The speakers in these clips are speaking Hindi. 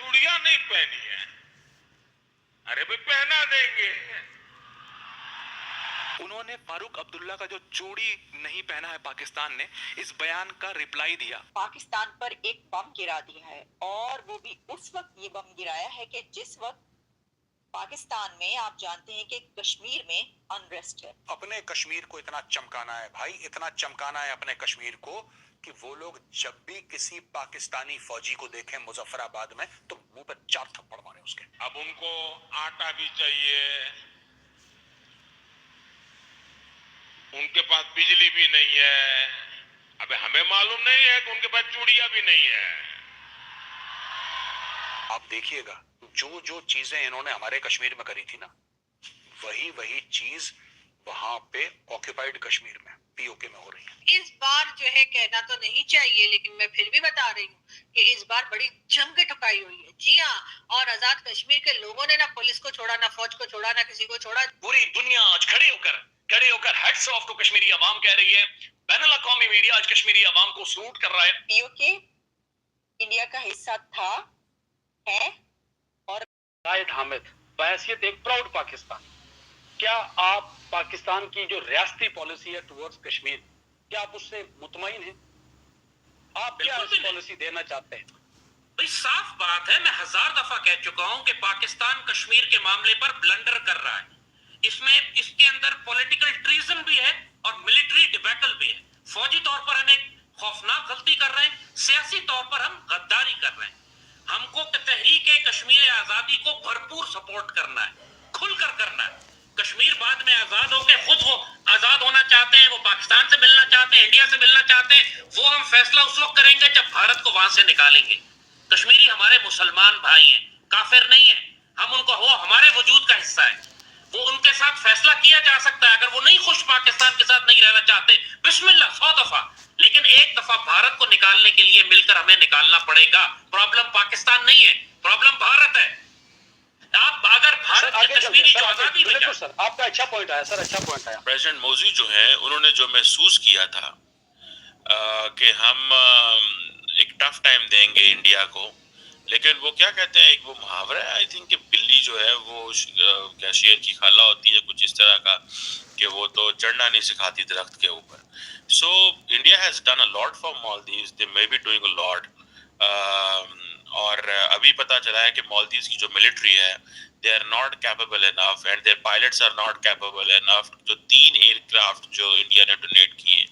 चूड़ियां नहीं पहनी है। अरे भाई पहना देंगे। उन्होंने फारूक अब्दुल्ला का जो चूड़ी नहीं पहना है पाकिस्तान ने, इस बयान का रिप्लाई दिया। पाकिस्तान पर एक बम गिरा दिया है और वो भी उस वक्त ये बम गिराया है कि जिस वक्त पाकिस्तान में आप जानते हैं कि कश्मीर में अनरेस्ट है। अपने कश्मीर को इतना चमकाना है भाई, इतना चमकाना है अपने कश्मीर को कि वो लोग जब भी किसी पाकिस्तानी फौजी को देखें मुजफ्फराबाद में तो मुंह पर 4 थप्पड़ मारे उसके। अब उनको आटा भी चाहिए, उनके पास बिजली भी नहीं है। अबे हमें मालूम नहीं है कि उनके पास चूड़ियां भी नहीं है। आप देखिएगा जो जो चीजें इन्होंने हमारे कश्मीर में करी थी ना, वही वही चीज वहां पे ऑक्यूपाइड कश्मीर में पीओके में हो रही है। इस बार जो है कहना तो नहीं चाहिए, लेकिन मैं फिर भी बता रही हूँ कि इस बार बड़ी जम के ठुकाई हुई है। जी हाँ, और आजाद कश्मीर के लोगों ने ना पुलिस को छोड़ा, ना फौज को छोड़ा, ना किसी को छोड़ा। पूरी दुनिया आज खड़े होकर हैट्स ऑफ टू कश्मीरी अवाम कह रही है। बैनुल अक़वामी मीडिया आज कश्मीरी अवाम को सलूट कर रहा है। पीओके इंडिया का हिस्सा था, है और रायद हामिद बहैसियत एक प्राउड पाकिस्तान, क्या आप पाकिस्तान की जो रियासती पॉलिसी है टुवर्ड्स कश्मीर, क्या आप उससे मुतमईन हैं? आप क्या इस पॉलिसी देना चाहते हैं? भाई साफ बात है, मैं 1000 दफा कह चुका हूं कि पाकिस्तान कश्मीर के मामले पर ब्लंडर कर रहा है। इसमें इसके अंदर पॉलिटिकल ट्रीजन भी है और मिलिट्री डिबैकल भी है। फौजी तौर पर हम एक खौफनाक गलती कर रहे हैं, सियासी तौर पर हम गद्दारी कर रहे हैं। हमको तहरीक कश्मीर आजादी को भरपूर सपोर्ट करना है, खुलकर करना है। कश्मीर बाद में आजाद होकर खुद वो आजाद होना चाहते हैं, वो पाकिस्तान से मिलना चाहते हैं, इंडिया से मिलना चाहते हैं, वो हम फैसला उस वक्त करेंगे जब भारत को वहां से निकालेंगे। कश्मीरी हमारे मुसलमान भाई हैं, काफिर नहीं है। हम उनको, वो हमारे वजूद का हिस्सा है। वो उनके साथ फैसला किया जा सकता है। अगर वो नहीं खुश पाकिस्तान के साथ नहीं रहना चाहते, बिस्मिल्लाह 100 दफा, लेकिन एक दफा भारत को निकालने के लिए मिलकर हमें निकालना पड़ेगा। प्रॉब्लम पाकिस्तान नहीं है, प्रॉब्लम भारत है। आप अगर भारत की कश्मीरी जो आजादी में, सर आपका अच्छा पॉइंट आया, सर अच्छा पॉइंट आया। प्रेसिडेंट मोदी जो है, उन्होंने जो महसूस किया था कि हम एक टफ टाइम देंगे इंडिया को, लेकिन वो क्या कहते हैं, एक वो मुहावरा है आई थिंक कि बिल्ली जो है वो क्या शेर की खाला होती है, कुछ इस तरह का, कि वो तो चढ़ना नहीं सिखाती दरख्त के ऊपर। So India has done a lot for Maldives, they may be doing a lot. और अभी पता चला है कि मालदीव्स की जो मिलिट्री है, they are not capable enough and their pilots are not capable enough. जो 3 एयरक्राफ्ट जो इंडिया ने डोनेट किए,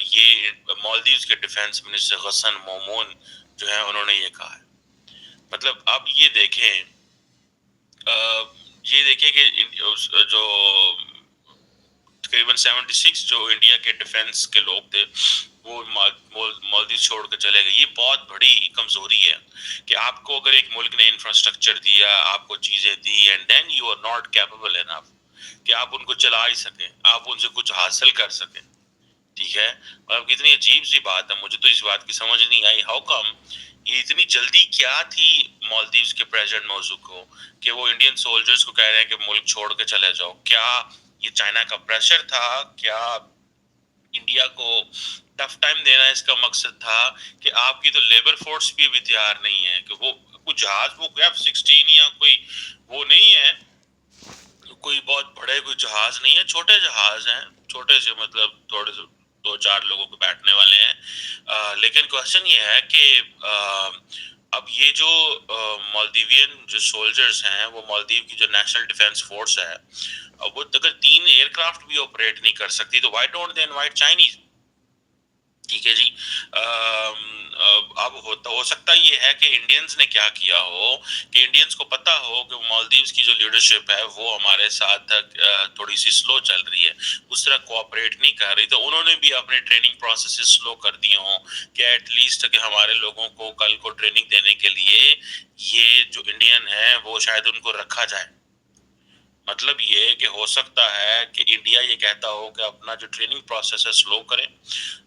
ये मालदीव्स के डिफेंस मिनिस्टर गसन मोमोन जो है, उन्होंने ये कहा है। मतलब आप ये देखें कि जो तकरीबन 76 जो इंडिया के डिफेंस के लोग थे वो मालदीव छोड़ कर चले गए। ये बहुत बड़ी कमजोरी है कि आपको अगर एक मुल्क ने इंफ्रास्ट्रक्चर दिया, आपको चीजें दी, and then you are not capable enough कि आप उनको चला ही सकें, आप उनसे कुछ हासिल कर सकें। ठीक है, मतलब कितनी अजीब सी बात है। मुझे तो इस बात की समझ नहीं आई, हाउ कम ये इतनी जल्दी क्या थी मालदीव्स के प्रेसिडेंट मौजू को कि वो इंडियन सोल्जर्स को कह रहे हैं कि मुल्क छोड़ के चले जाओ। क्या ये चाइना का प्रेशर था? क्या इंडिया को टफ टाइम देना इसका मकसद था? कि आपकी तो लेबर फोर्स भी अभी तैयार नहीं है कि वो कोई जहाज, वो F-16 या कोई वो नहीं है, कोई बहुत बड़े कोई जहाज नहीं है, छोटे जहाज हैं, छोटे से मतलब थोड़े से 2-4 लोगों को बैठने वाले हैं। लेकिन क्वेश्चन ये है कि अब ये जो मालदीवियन जो सोल्जर्स हैं, वो मालदीव की जो नेशनल डिफेंस फोर्स है, वो अगर 3 एयरक्राफ्ट भी ऑपरेट नहीं कर सकती तो why don't they invite Chinese? ठीक है जी। अब हो सकता ये है कि इंडियंस ने क्या किया हो कि इंडियंस को पता हो कि मालदीव्स की जो लीडरशिप है वो हमारे साथ थोड़ी सी स्लो चल रही है, उस तरह कोऑपरेट नहीं कर रही, तो उन्होंने भी अपने ट्रेनिंग प्रोसेस स्लो कर दिए हों कि एटलीस्ट कि हमारे लोगों को कल को ट्रेनिंग देने के लिए ये जो इंडियन है वो शायद उनको रखा जाए। मतलब ये कि हो सकता है कि इंडिया ये कहता हो कि अपना जो ट्रेनिंग प्रोसेस है स्लो करें।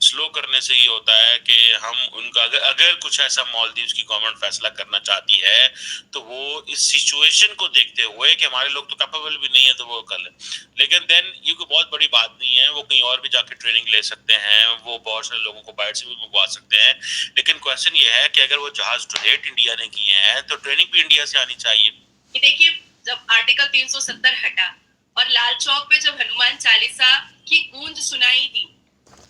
स्लो करने से ये होता है कि हम उनका अगर कुछ ऐसा मालदीव्स की गवर्नमेंट फैसला करना चाहती है तो वो इस सिचुएशन को देखते हुए कि हमारे लोग तो कैपेबल भी नहीं है तो वो कर ले। लेकिन देन ये कोई बहुत बड़ी बात नहीं है, वो कहीं और भी जाके ट्रेनिंग ले सकते हैं, वो बहुत सारे लोगों को बाहर से भी मंगवा सकते हैं। लेकिन क्वेश्चन ये है कि अगर वो जहाज डोनेट इंडिया ने किए हैं तो ट्रेनिंग भी इंडिया से आनी चाहिए। देखिए, जब आर्टिकल 370 हटा और लाल चौक पे जब हनुमान चालीसा की गूंज सुनाई दी,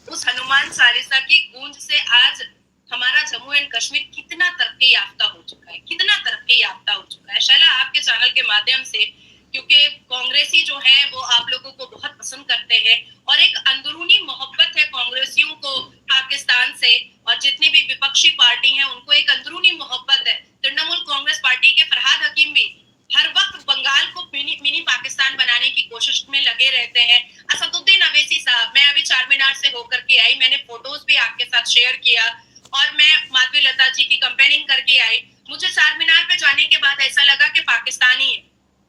उस हनुमान चालीसा की गूंज से आज हमारा जम्मू एंड कश्मीर कितना तरक्की याफ्ता हो चुका है, कितना तरक्की याफ्ता हो चुका है। शैला, आपके चैनल के माध्यम से, क्योंकि कांग्रेसी जो है वो आप लोगों को बहुत पसंद करते हैं और एक अंदरूनी मोहब्बत है कांग्रेसियों को पाकिस्तान से, और जितनी भी विपक्षी पार्टी हैं उनको एक अंदरूनी मोहब्बत है। तृणमूल कांग्रेस पार्टी के फरहाद हकीम भी हर वक्त बंगाल को मिनी पाकिस्तान बनाने की कोशिश में लगे रहते हैं। असदुद्दीन अवैसी साहब, मैं अभी चार मीनार से होकर के आई, मैंने फोटोज भी आपके साथ शेयर किया और मैं माधवी लता जी की कंपेयरिंग करके आई। मुझे चार मीनार पे जाने के बाद ऐसा लगा कि पाकिस्तानी है,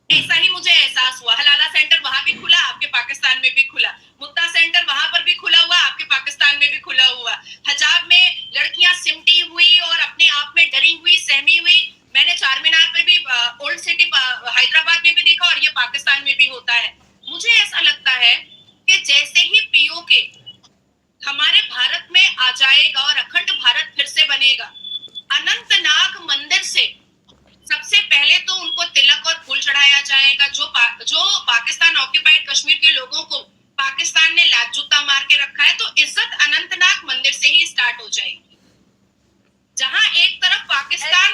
ऐसा ही मुझे एहसास हुआ। हलाला सेंटर वहां भी खुला, आपके पाकिस्तान में भी खुला। मुत्ता सेंटर वहां पर भी खुला हुआ, आपके पाकिस्तान में भी खुला हुआ। हजाब में लड़कियां सिमटी हुई और अपने आप में डरी हुई, सहमी हुई, मैंने चार मीनार पे भी ओल्ड सिटी हैदराबाद में भी देखा और ये पाकिस्तान में भी होता है। मुझे ऐसा लगता है कि जैसे ही पीओके हमारे भारत में आ जाएगा और अखंड भारत फिर से बनेगा, अनंतनाग मंदिर से सबसे पहले तो उनको तिलक और फूल चढ़ाया जाएगा। जो पाकिस्तान ऑक्यूपाइड कश्मीर के लोगों को पाकिस्तान ने लात जूता मार के रखा है, तो इज्जत अनंतनाग मंदिर से ही स्टार्ट हो जाएगी। जहां एक तरफ पाकिस्तान,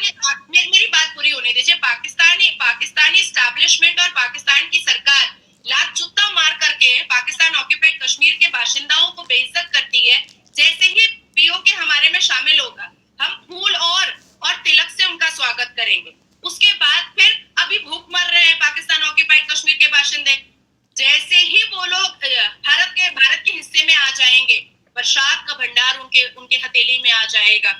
मेरी बात पूरी होने दीजिए, पाकिस्तानी एस्टैब्लिशमेंट और पाकिस्तान की सरकार लात जूता मार करके पाकिस्तान ऑक्यूपाइड कश्मीर के बाशिंदाओं को बेइज्जत करती है। जैसे ही पीओके हमारे में शामिल होगा, हम फूल और तिलक से उनका स्वागत करेंगे। उसके बाद फिर अभी भूख मर रहे हैं पाकिस्तान ऑक्यूपाइड कश्मीर के बाशिंदे, जैसे ही वो लोग भारत के हिस्से में आ जाएंगे, प्रसाद का भंडार उनके हथेली में आ जाएगा।